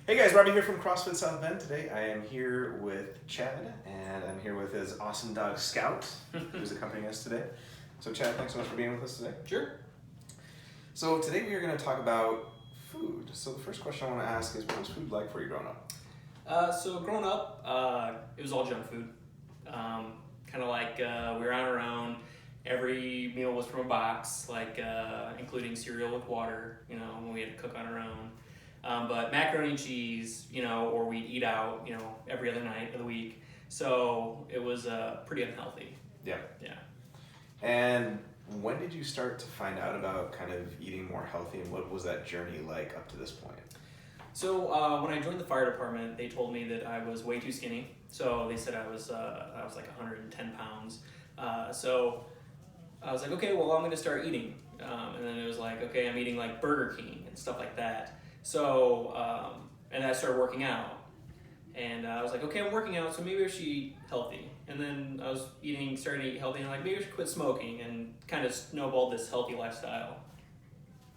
Hey guys, Robbie here from CrossFit South Bend. Today I am here with Chad, and I'm here with his awesome dog Scout, who's accompanying us today. So Chad, thanks so much for being with us today. Sure. So today we are going to talk about food. So the first question I want to ask is, what was food like for you growing up? So growing up, it was all junk food. Kind of like we were on our own. Every meal was from a box, like including cereal with water, when we had to cook on our own. But macaroni and cheese, or we'd eat out, every other night of the week. So it was pretty unhealthy. Yeah. Yeah. And when did you start to find out about kind of eating more healthy, and what was that journey like up to this point? So when I joined the fire department, they told me that I was way too skinny. So they said I was like 110 pounds. So I was like, okay, well, I'm going to start eating. And then it was like, okay, I'm eating like Burger King and stuff like that. So, and I started working out. And I was like, okay, I'm working out, so maybe I should eat healthy. And then I was starting to eat healthy, and I'm like, maybe I should quit smoking, and kind of snowballed this healthy lifestyle.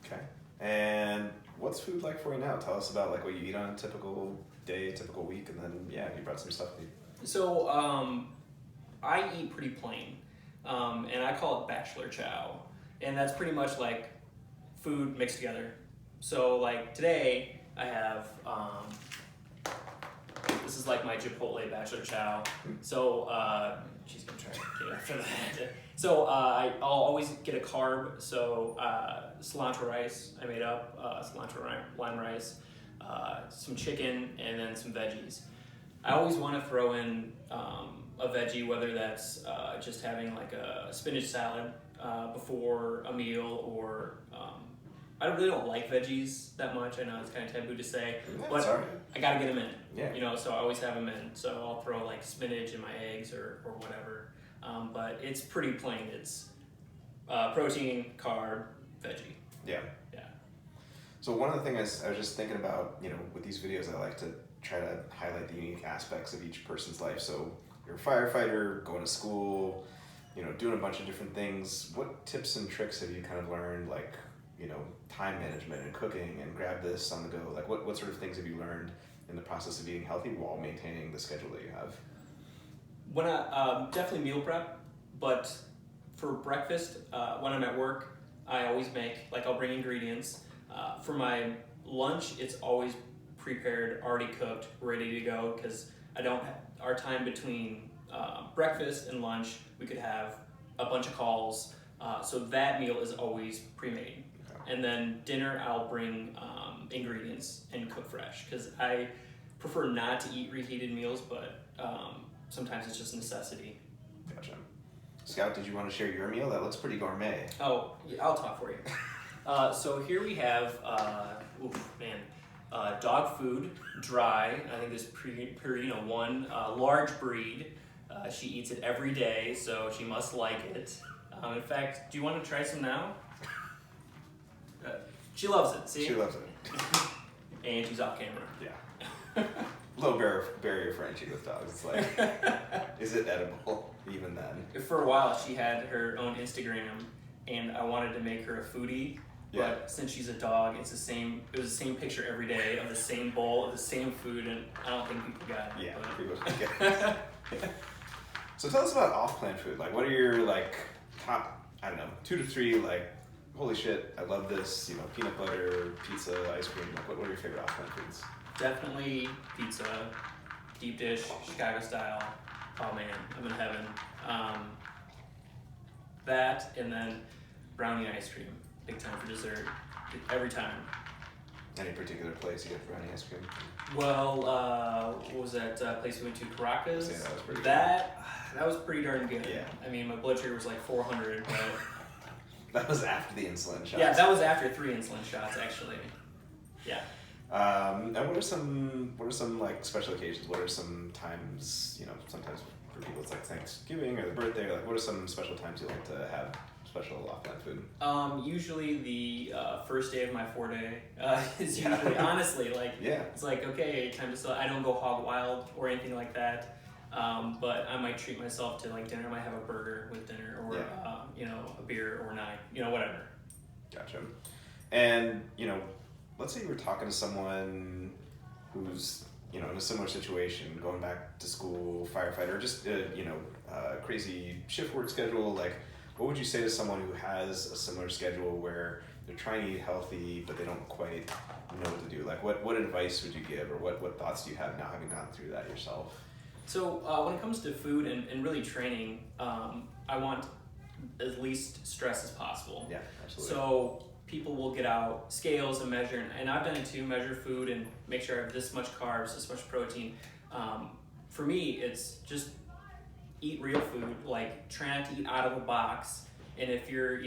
Okay. And what's food like for you now? Tell us about like what you eat on a typical day, typical week, and then, you brought some stuff with you. So, I eat pretty plain, and I call it Bachelor Chow. And that's pretty much like food mixed together. So like today I have, this is like my Chipotle Bachelor Chow. So she's gonna try to get after that. So I'll always get a carb. So cilantro rice I made up, cilantro lime rice, some chicken, and then some veggies. I always want to throw in a veggie, whether that's just having like a spinach salad before a meal, or I really don't like veggies that much. I know it's kind of taboo to say, but I gotta get them in. Yeah. So I always have them in. So I'll throw like spinach in my eggs or whatever. But it's pretty plain. It's protein, carb, veggie. Yeah. Yeah. So one of the things I was just thinking about, with these videos, I like to try to highlight the unique aspects of each person's life. So you're a firefighter, going to school, doing a bunch of different things. What tips and tricks have you kind of learned, like, time management and cooking and grab this on the go? Like what sort of things have you learned in the process of eating healthy while maintaining the schedule that you have? When I definitely meal prep, but for breakfast, when I'm at work, I always I'll bring ingredients. For my lunch, it's always prepared, already cooked, ready to go, because our time between breakfast and lunch, we could have a bunch of calls, so that meal is always pre-made. Okay. And then dinner, I'll bring ingredients and cook fresh, because I prefer not to eat reheated meals, but sometimes it's just necessity. Gotcha. Scout, did you want to share your meal? That looks pretty gourmet. Oh, yeah, I'll talk for you. So here we have, dog food, dry. I think this Purina one, large breed. She eats it every day, so she must like it. In fact, do you want to try some now? She loves it, see? She loves it. And she's off camera. Yeah. Low barrier for entry with dogs. It's like, is it edible even then? For a while, she had her own Instagram, and I wanted to make her a foodie. Yeah. But since she's a dog, it was the same picture every day of the same bowl of the same food, and I don't think people got it. Yeah, people get it. So tell us about off-plan food. Like, what are your top, 2 to 3, holy shit, I love this, peanut butter, pizza, ice cream. What are your favorite off-plan foods? Definitely pizza, deep dish, Chicago style. Oh man, I'm in heaven. That, and then brownie ice cream. Big time for dessert, every time. Any particular place you get brownie ice cream? Well, what was that place we went to, Caracas? Yeah, that was pretty good. That was pretty darn good. Yeah. I mean, my blood sugar was like 400, but... That was after the insulin shots. Yeah, that was after 3 insulin shots, actually. Yeah. And what are some special occasions? What are some times, sometimes for people it's like Thanksgiving or their birthday, what are some special times you like to have special off-plan food? Usually the first day of my 4-day is usually, honestly, it's like, okay, time to sell. I don't go hog wild or anything like that, but I might treat myself to dinner. I might have a burger with dinner, or a beer or nine, whatever. Gotcha. And let's say you were talking to someone who who's, you know, in a similar situation, going back to school, firefighter, or just crazy shift work schedule, like what would you say to someone who has a similar schedule where they're trying to eat healthy but they don't quite know what to do? Like what advice would you give, or what thoughts do you have now having gone through that yourself? So when it comes to food and really training, I want as least stress as possible. Yeah, absolutely. So people will get out scales and measure, and I've done it too, measure food and make sure I have this much carbs, this much protein. For me, it's just eat real food, like try not to eat out of a box. And if you're,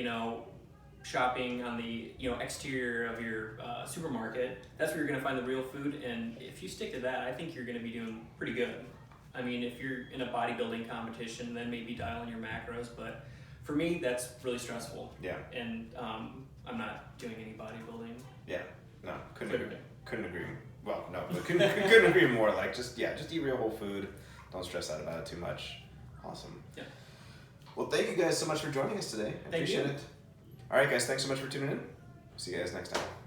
shopping on the, exterior of your supermarket, that's where you're gonna find the real food. And if you stick to that, I think you're gonna be doing pretty good. I mean, if you're in a bodybuilding competition, then maybe dial in your macros, but for me, that's really stressful. Yeah. And I'm not doing any bodybuilding. Yeah. No, couldn't agree. Well, no, but couldn't agree more. Like, just eat real whole food. Don't stress out about it too much. Awesome. Yeah. Well, thank you guys so much for joining us today. I appreciate it. All right, guys, thanks so much for tuning in. See you guys next time.